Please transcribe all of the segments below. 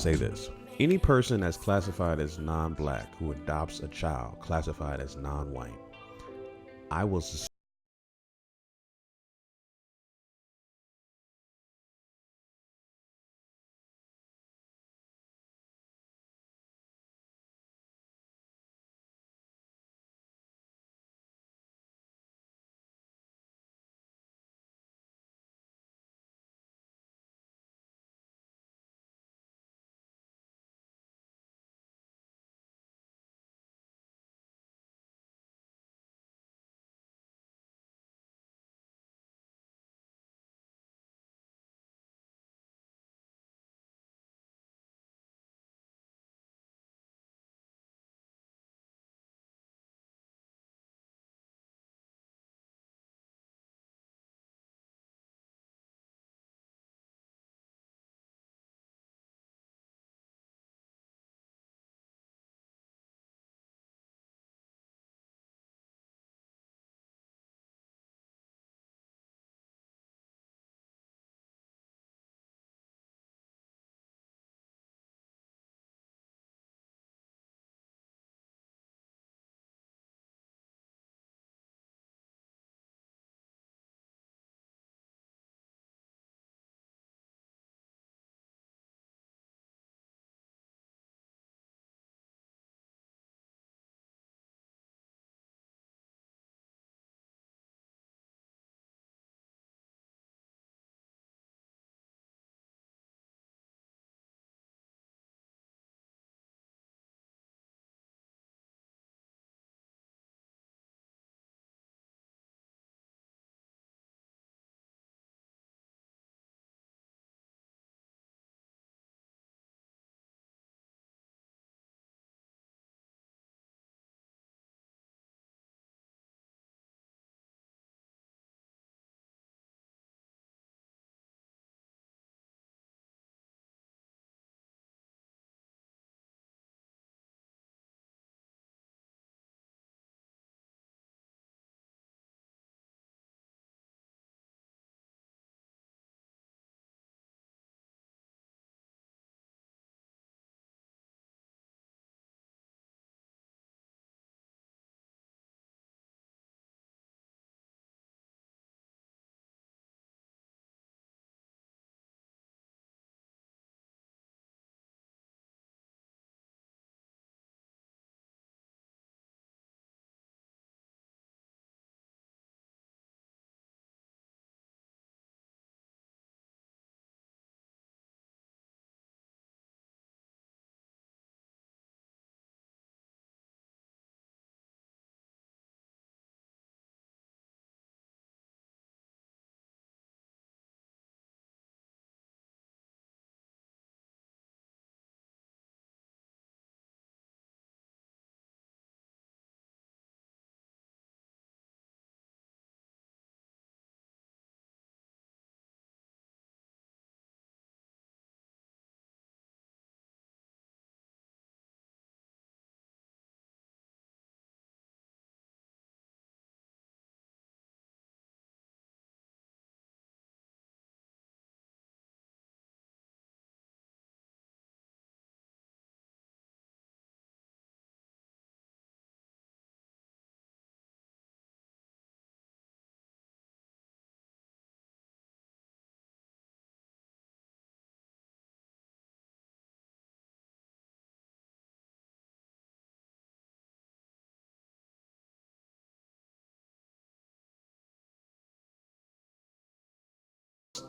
Say this. Any person that's classified as non-black who adopts a child classified as non-white, I will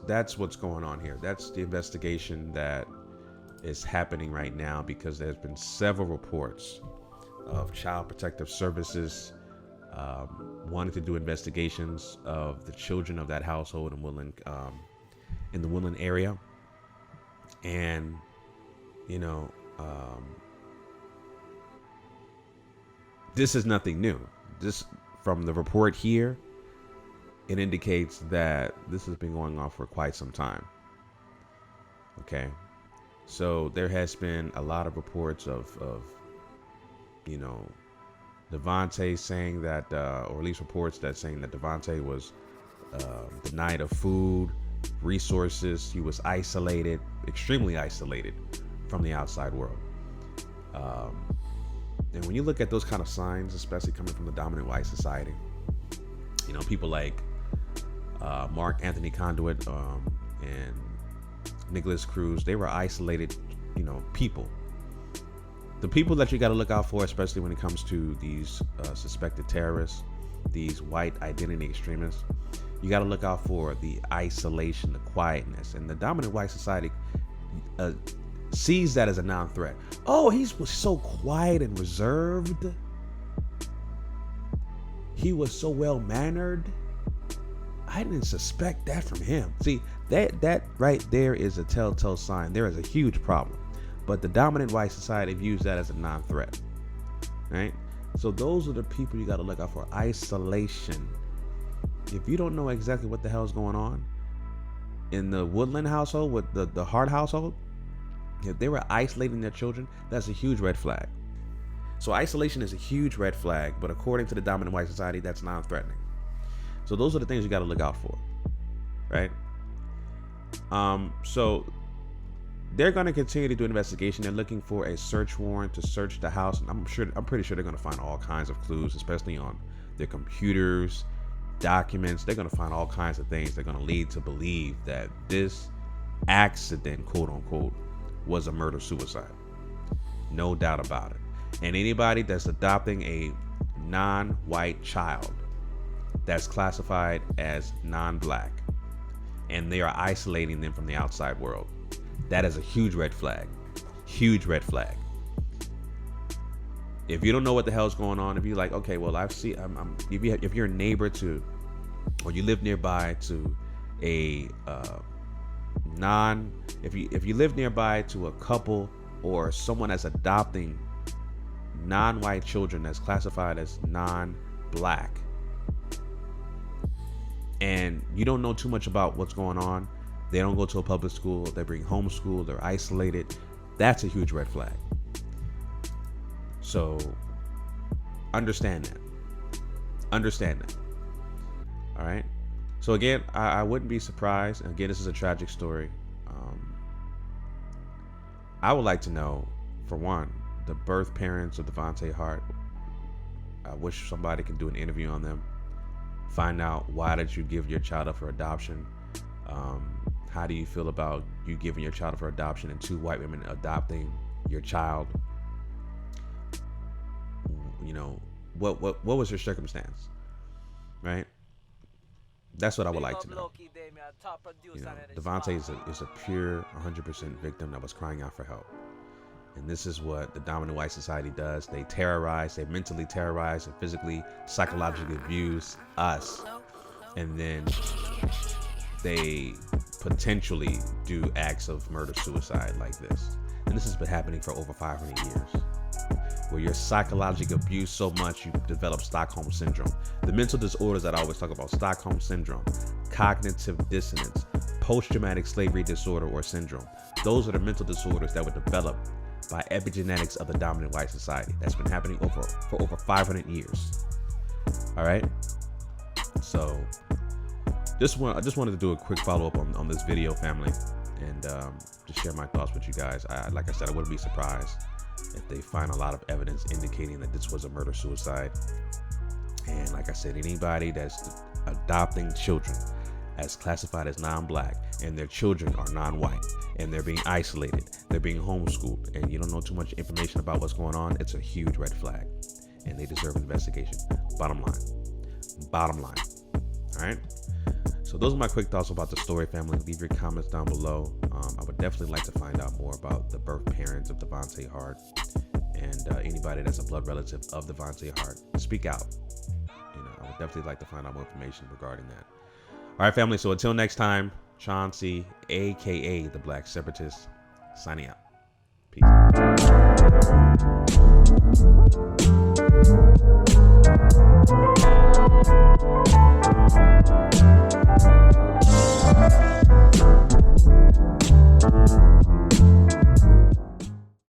that's what's going on here. That's the investigation that is happening right now, because there's been several reports of Child Protective Services wanting to do investigations of the children of that household in the Woodland area. And, you know, this is nothing new. This, from the report here, it indicates that this has been going on for quite some time. Okay. So there has been a lot of reports of you know, Devonte saying that, or at least reports that saying that Devonte was denied of food, resources. He was isolated, extremely isolated from the outside world. And when you look at those kind of signs, especially coming from the dominant white society, you know, people like Mark Anthony Conduit and Nicholas Cruz, they were isolated, you know, people. The people that you got to look out for, especially when it comes to these suspected terrorists, these white identity extremists, you got to look out for the isolation, the quietness. And the dominant white society sees that as a non-threat. Oh, he was so quiet and reserved. He was so well-mannered. I didn't suspect that from him. See, that right there is a telltale sign. There is a huge problem. But the dominant white society views that as a non-threat, right? So those are the people you got to look out for. Isolation. If you don't know exactly what the hell is going on in the Woodland household, with the Hart household, if they were isolating their children, that's a huge red flag. So isolation is a huge red flag, but according to the dominant white society, that's non-threatening. So those are the things you got to look out for, right? So they're going to continue to do an investigation. They're looking for a search warrant to search the house. And I'm pretty sure they're going to find all kinds of clues, especially on their computers, documents. They're going to find all kinds of things. They're going to lead to believe that this accident, quote unquote, was a murder-suicide. No doubt about it. And anybody that's adopting a non-white child that's classified as non-black, and they are isolating them from the outside world, that is a huge red flag. Huge red flag. If you don't know what the hell's going on, if you're like, okay, well, if you're a neighbor to, or you live nearby to a if you live nearby to a couple or someone that's adopting non-white children that's classified as non-black, and you don't know too much about what's going on, they don't go to a public school, they're being homeschooled, they're isolated, that's a huge red flag. So understand that. All right. So again, I wouldn't be surprised. Again, this is a tragic story. I would like to know, for one, the birth parents of Devonte Hart. I wish somebody could do an interview on them. Find out, why did you give your child up for adoption? How do you feel about you giving your child up for adoption and two white women adopting your child? You know, what was your circumstance, right? That's what I would like to know. You know, Devonte is a pure 100% victim that was crying out for help. And this is what the dominant white society does. They terrorize, they mentally terrorize and physically, psychologically abuse us. And then they potentially do acts of murder-suicide like this. And this has been happening for over 500 years. Where you're psychologically abused so much, you develop Stockholm Syndrome. The mental disorders that I always talk about, Stockholm Syndrome, cognitive dissonance, post-traumatic slavery disorder or syndrome. Those are the mental disorders that were developed by epigenetics of the dominant white society. That's been happening for over 500 years. All right. So I just wanted to do a quick follow-up on this video, family, and just share my thoughts with you guys. Like I said, I wouldn't be surprised if they find a lot of evidence indicating that this was a murder-suicide. And like I said, anybody that's adopting children as classified as non-black, and their children are non-white, and they're being isolated, they're being homeschooled, and you don't know too much information about what's going on, it's a huge red flag, and they deserve an investigation. Bottom line. All right. So those are my quick thoughts about the story, family. Leave your comments down below. I would definitely like to find out more about the birth parents of Devonte Hart, and anybody that's a blood relative of Devonte Hart. Speak out. You know, I would definitely like to find out more information regarding that. All right, family. So until next time, Chauncey, aka the Black Separatist, signing out. Peace.